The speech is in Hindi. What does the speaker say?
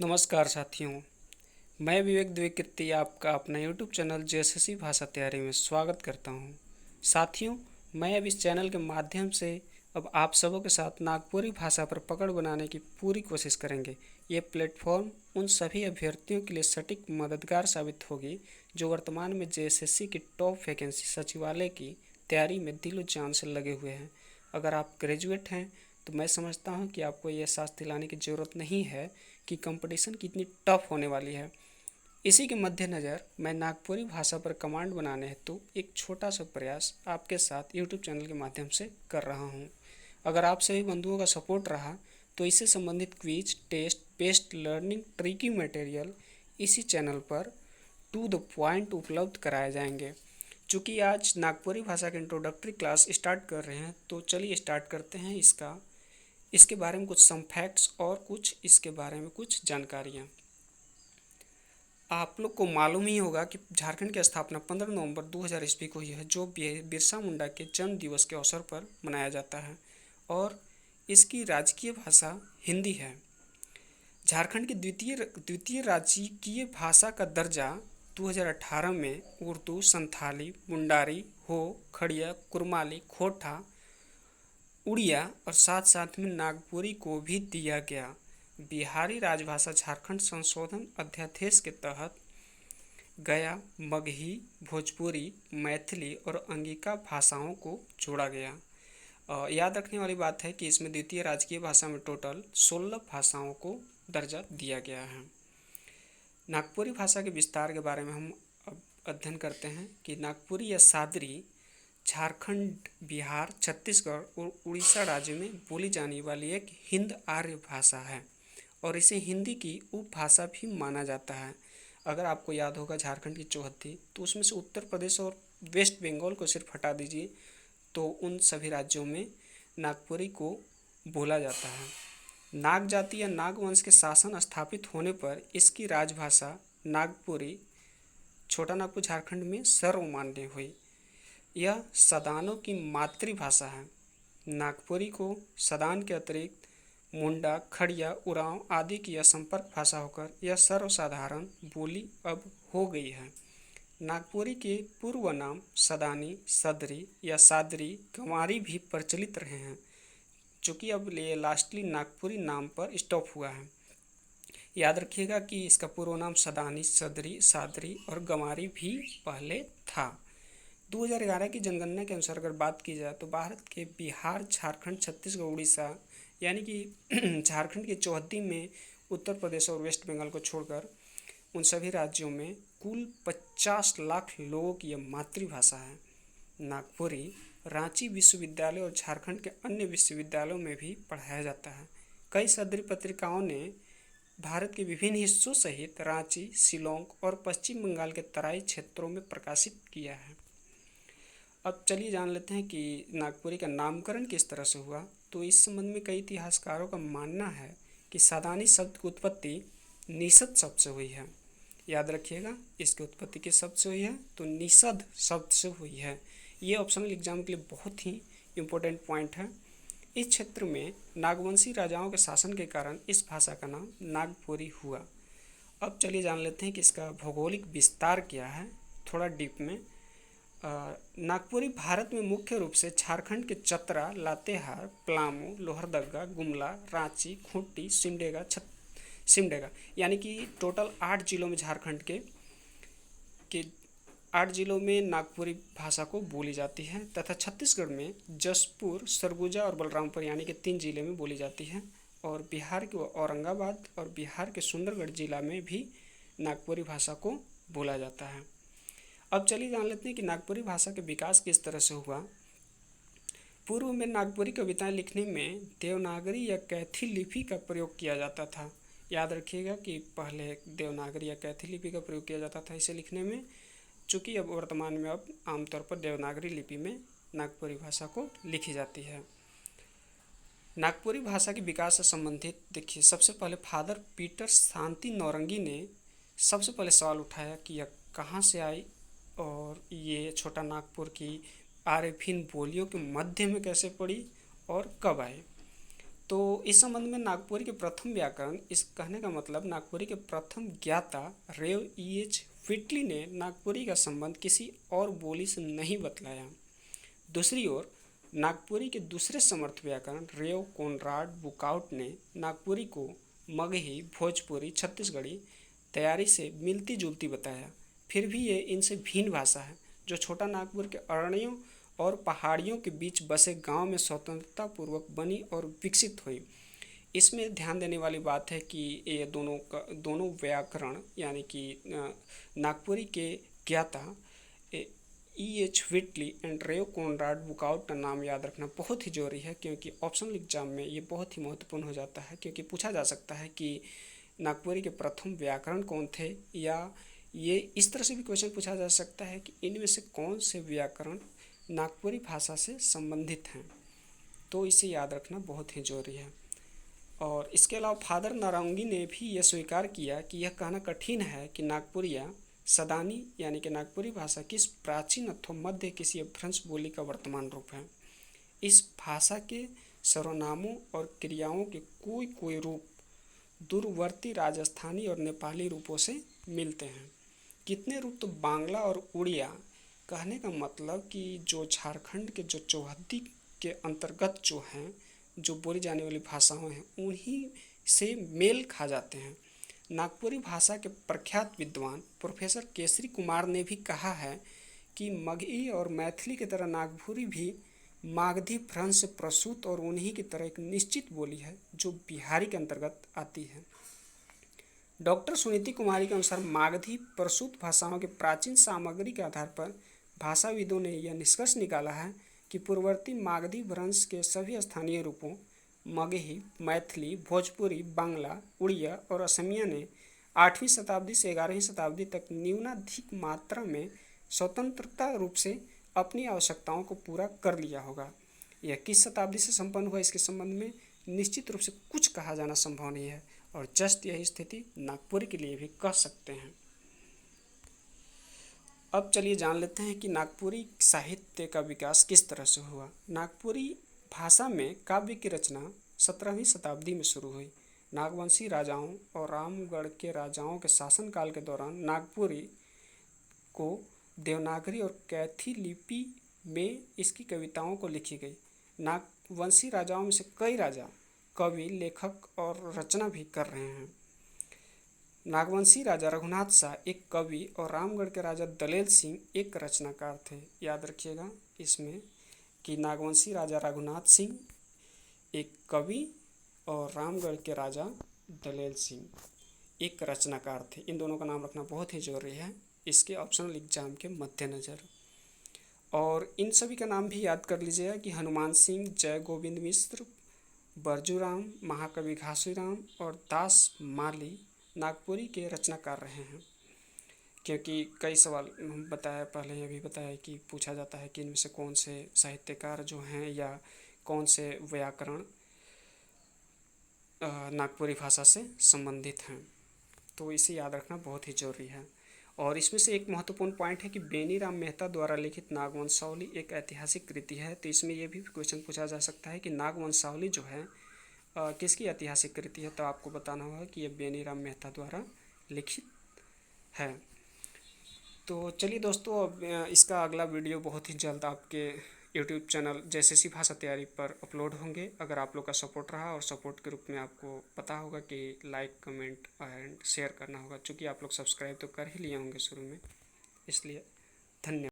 नमस्कार साथियों, मैं विवेक द्विकृति आपका अपना यूट्यूब चैनल जेएसएससी भाषा तैयारी में स्वागत करता हूं। साथियों, मैं अब इस चैनल के माध्यम से अब आप सबों के साथ नागपुरी भाषा पर पकड़ बनाने की पूरी कोशिश करेंगे। ये प्लेटफॉर्म उन सभी अभ्यर्थियों के लिए सटीक मददगार साबित होगी जो वर्तमान में जेएसएससी की टॉप वैकेंसी सचिवालय की तैयारी में दिलो जान से लगे हुए हैं। अगर आप ग्रेजुएट हैं तो मैं समझता हूं कि आपको ये एहसास दिलाने की ज़रूरत नहीं है कि कंपटीशन कितनी टफ होने वाली है। इसी के मद्देनज़र मैं नागपुरी भाषा पर कमांड बनाने हेतु एक छोटा सा प्रयास आपके साथ यूट्यूब चैनल के माध्यम से कर रहा हूं। अगर आप सभी बंधुओं का सपोर्ट रहा तो इससे संबंधित quiz, test, best learning, tricky material इसी चैनल पर टू द पॉइंट उपलब्ध कराए जाएंगे। चूँकि आज नागपुरी भाषा के इंट्रोडक्टरी क्लास स्टार्ट कर रहे हैं तो चलिए स्टार्ट करते हैं इसके बारे में कुछ सम फैक्ट्स और कुछ इसके बारे में कुछ जानकारियाँ। आप लोग को मालूम ही होगा कि झारखंड की स्थापना 15 नवंबर 2000 ईस्वी को हुई है, जो बिरसा मुंडा के जन्म दिवस के अवसर पर मनाया जाता है और इसकी राजकीय भाषा हिंदी है। झारखंड की द्वितीय राजकीय भाषा का दर्जा 2018 में उर्दू, संथाली, मुंडारी, हो, खड़िया, कुरमाली, खोटा, उड़िया और साथ साथ में नागपुरी को भी दिया गया। बिहारी राजभाषा झारखंड संशोधन अध्यादेश के तहत गया, मगही, भोजपुरी, मैथिली और अंगिका भाषाओं को जोड़ा गया। याद रखने वाली बात है कि इसमें द्वितीय राजकीय भाषा में टोटल 16 भाषाओं को दर्जा दिया गया है। नागपुरी भाषा के विस्तार के बारे में हम अब अध्ययन करते हैं कि नागपुरी या सादरी झारखंड, बिहार, छत्तीसगढ़ और उड़ीसा राज्य में बोली जाने वाली एक हिंद आर्य भाषा है और इसे हिंदी की उपभाषा भी माना जाता है। अगर आपको याद होगा झारखंड की चौहद्दी, तो उसमें से उत्तर प्रदेश और वेस्ट बंगाल को सिर्फ हटा दीजिए तो उन सभी राज्यों में नागपुरी को बोला जाता है। नाग जाति या नाग वंश के शासन स्थापित होने पर इसकी राजभाषा नागपुरी छोटा नागपुर झारखंड में सर्वमान्य हुई। यह सदानों की मातृभाषा है। नागपुरी को सदान के अतिरिक्त मुंडा, खड़िया, उरांव आदि की यह संपर्क भाषा होकर यह सर्वसाधारण बोली अब हो गई है। नागपुरी के पूर्व नाम सदानी, सदरी या सादरी, गंवारी भी प्रचलित रहे हैं, चूँकि अब ये लास्टली नागपुरी नाम पर स्टॉप हुआ है। याद रखिएगा कि इसका पूर्व नाम सदानी, सदरी, सादरी और गंवारी भी पहले था। 2011 की जनगणना के अनुसार अगर बात की जाए तो भारत के बिहार, झारखंड, छत्तीसगढ़, उड़ीसा यानी कि झारखंड की चौहद्दी में उत्तर प्रदेश और वेस्ट बंगाल को छोड़कर उन सभी राज्यों में कुल 50 लाख लोगों की यह मातृभाषा है। नागपुरी रांची विश्वविद्यालय और झारखंड के अन्य विश्वविद्यालयों में भी पढ़ाया जाता है। कई सदरी पत्रिकाओं ने भारत के विभिन्न हिस्सों सहित रांची, शिलोंग और पश्चिम बंगाल के तराई क्षेत्रों में प्रकाशित किया है। अब चलिए जान लेते हैं कि नागपुरी का नामकरण किस तरह से हुआ। तो इस संबंध में कई इतिहासकारों का मानना है कि सदानी शब्द की उत्पत्ति निषद शब्द से हुई है। याद रखिएगा, इसकी उत्पत्ति किस शब्द से हुई है? तो निषद शब्द से हुई है। ये ऑप्शनल एग्जाम के लिए बहुत ही इम्पोर्टेंट पॉइंट है। इस क्षेत्र में नागवंशी राजाओं के शासन के कारण इस भाषा का नाम नागपुरी हुआ। अब चलिए जान लेते हैं कि इसका भौगोलिक विस्तार क्या है, थोड़ा डीप में। नागपुरी भारत में मुख्य रूप से झारखंड के चतरा, लातेहार, पलामू, लोहरदगा, गुमला, रांची, खूंटी, सिमडेगा यानी कि टोटल 8 जिलों में झारखंड के 8 जिलों में नागपुरी भाषा को बोली जाती है तथा छत्तीसगढ़ में जशपुर, सरगुजा और बलरामपुर यानी कि 3 जिले में बोली जाती है और बिहार के औरंगाबाद और बिहार के सुंदरगढ़ जिला में भी नागपुरी भाषा को बोला जाता है। अब चलिए जान लेते हैं कि नागपुरी भाषा के विकास किस तरह से हुआ। पूर्व में नागपुरी कविताएं लिखने में देवनागरी या कैथी लिपि का प्रयोग किया जाता था। याद रखिएगा कि पहले देवनागरी या कैथी लिपि का प्रयोग किया जाता था इसे लिखने में, चूँकि अब वर्तमान में अब आमतौर पर देवनागरी लिपि में नागपुरी भाषा को लिखी जाती है। नागपुरी भाषा के विकास से संबंधित देखिए, सबसे पहले फादर पीटर शांति नौरंगी ने सबसे पहले सवाल उठाया कि यह कहाँ से आई और ये छोटा नागपुर की आर्यभीन बोलियों के मध्य में कैसे पड़ी और कब आए। तो इस संबंध में नागपुरी के प्रथम व्याकरण, इस कहने का मतलब नागपुरी के प्रथम ज्ञाता रेव E.H. व्हिटली ने नागपुरी का संबंध किसी और बोली से नहीं बतलाया। दूसरी ओर नागपुरी के दूसरे समर्थ व्याकरण रेव कोनराड बुकाउट ने नागपुरी को मगही, भोजपुरी, छत्तीसगढ़ी तैयारी से मिलती जुलती बताया। फिर भी ये इनसे भिन्न भाषा है जो छोटा नागपुर के अरण्यों और पहाड़ियों के बीच बसे गांव में स्वतंत्रता पूर्वक बनी और विकसित हुई। इसमें ध्यान देने वाली बात है कि ये दोनों व्याकरण यानी कि नागपुरी के ज्ञाता E.H. Whitley and Rev Konrad Buckout का नाम याद रखना बहुत ही जरूरी है, क्योंकि ऑप्शनल एग्जाम में ये बहुत ही महत्वपूर्ण हो जाता है। क्योंकि पूछा जा सकता है कि नागपुरी के प्रथम व्याकरण कौन थे, या ये इस तरह से भी क्वेश्चन पूछा जा सकता है कि इनमें से कौन से व्याकरण नागपुरी भाषा से संबंधित हैं। तो इसे याद रखना बहुत ही जरूरी है। और इसके अलावा फादर नारंगी ने भी यह स्वीकार किया कि यह कहना कठिन है कि नागपुरिया सदानी यानी कि नागपुरी भाषा किस प्राचीन अथवा मध्य किसी अपभ्रंश बोली का वर्तमान रूप है। इस भाषा के सर्वनामों और क्रियाओं के कोई कोई रूप दूरवर्ती राजस्थानी और नेपाली रूपों से मिलते हैं। कितने रूप तो बांग्ला और उड़िया, कहने का मतलब कि जो झारखंड के जो चौहद्दी के अंतर्गत जो हैं, जो बोली जाने वाली भाषाएं हैं, उन्हीं से मेल खा जाते हैं। नागपुरी भाषा के प्रख्यात विद्वान प्रोफेसर केसरी कुमार ने भी कहा है कि मगही और मैथिली की तरह नागपुरी भी मागधी भ्रंश से प्रसूत और उन्हीं की तरह एक निश्चित बोली है जो बिहारी के अंतर्गत आती है। डॉक्टर सुनीति कुमारी के अनुसार मागधी प्रसूत भाषाओं के प्राचीन सामग्री के आधार पर भाषाविदों ने यह निष्कर्ष निकाला है कि पूर्ववर्ती मागधी भ्रंश के सभी स्थानीय रूपों मगही, मैथिली, भोजपुरी, बांग्ला, उड़िया और असमिया ने 8वीं शताब्दी से 11वीं शताब्दी तक न्यूनाधिक मात्रा में स्वतंत्रता रूप से अपनी आवश्यकताओं को पूरा कर लिया होगा। यह किस शताब्दी से संपन्न हुआ, इसके संबंध में निश्चित रूप से कुछ कहा जाना संभव नहीं है, और जस्ट यही स्थिति नागपुरी के लिए भी कह सकते हैं। अब चलिए जान लेते हैं कि नागपुरी साहित्य का विकास किस तरह से हुआ। नागपुरी भाषा में काव्य की रचना 17वीं शताब्दी में शुरू हुई। नागवंशी राजाओं और रामगढ़ के राजाओं के शासनकाल के दौरान नागपुरी को देवनागरी और कैथी लिपि में इसकी कविताओं को लिखी गई। नागवंशी राजाओं में से कई राजा कवि, लेखक और रचना भी कर रहे हैं। नागवंशी राजा रघुनाथ शाह एक कवि और रामगढ़ के राजा दलेल सिंह एक रचनाकार थे। याद रखिएगा इसमें कि नागवंशी राजा रघुनाथ सिंह एक कवि और रामगढ़ के राजा दलेल सिंह एक रचनाकार थे। इन दोनों का नाम रखना बहुत ही जरूरी है इसके ऑप्शनल एग्जाम के मद्देनज़र। और इन सभी का नाम भी याद कर लीजिएगा कि हनुमान सिंह, जय गोविंद मिश्र, बरजूराम, महाकवि घासीराम और दास माली नागपुरी के रचनाकार रहे हैं। क्योंकि कई सवाल बताया, पहले ये भी बताया कि पूछा जाता है कि इनमें से कौन से साहित्यकार जो हैं या कौन से व्याकरण नागपुरी भाषा से संबंधित हैं, तो इसे याद रखना बहुत ही जरूरी है। और इसमें से एक महत्वपूर्ण पॉइंट है कि बेनीराम मेहता द्वारा लिखित नागवंशावली एक ऐतिहासिक कृति है। तो इसमें यह भी क्वेश्चन पूछा जा सकता है कि नागवंशावली जो है किसकी ऐतिहासिक कृति है, तो आपको बताना होगा कि यह बेनीराम मेहता द्वारा लिखित है। तो चलिए दोस्तों, अब इसका अगला वीडियो बहुत ही जल्द आपके यूट्यूब चैनल JSSC भाषा तैयारी पर अपलोड होंगे। अगर आप लोग का सपोर्ट रहा, और सपोर्ट के रूप में आपको पता होगा कि लाइक, कमेंट एंड शेयर करना होगा, चूँकि आप लोग सब्सक्राइब तो कर ही लिए होंगे शुरू में, इसलिए धन्यवाद।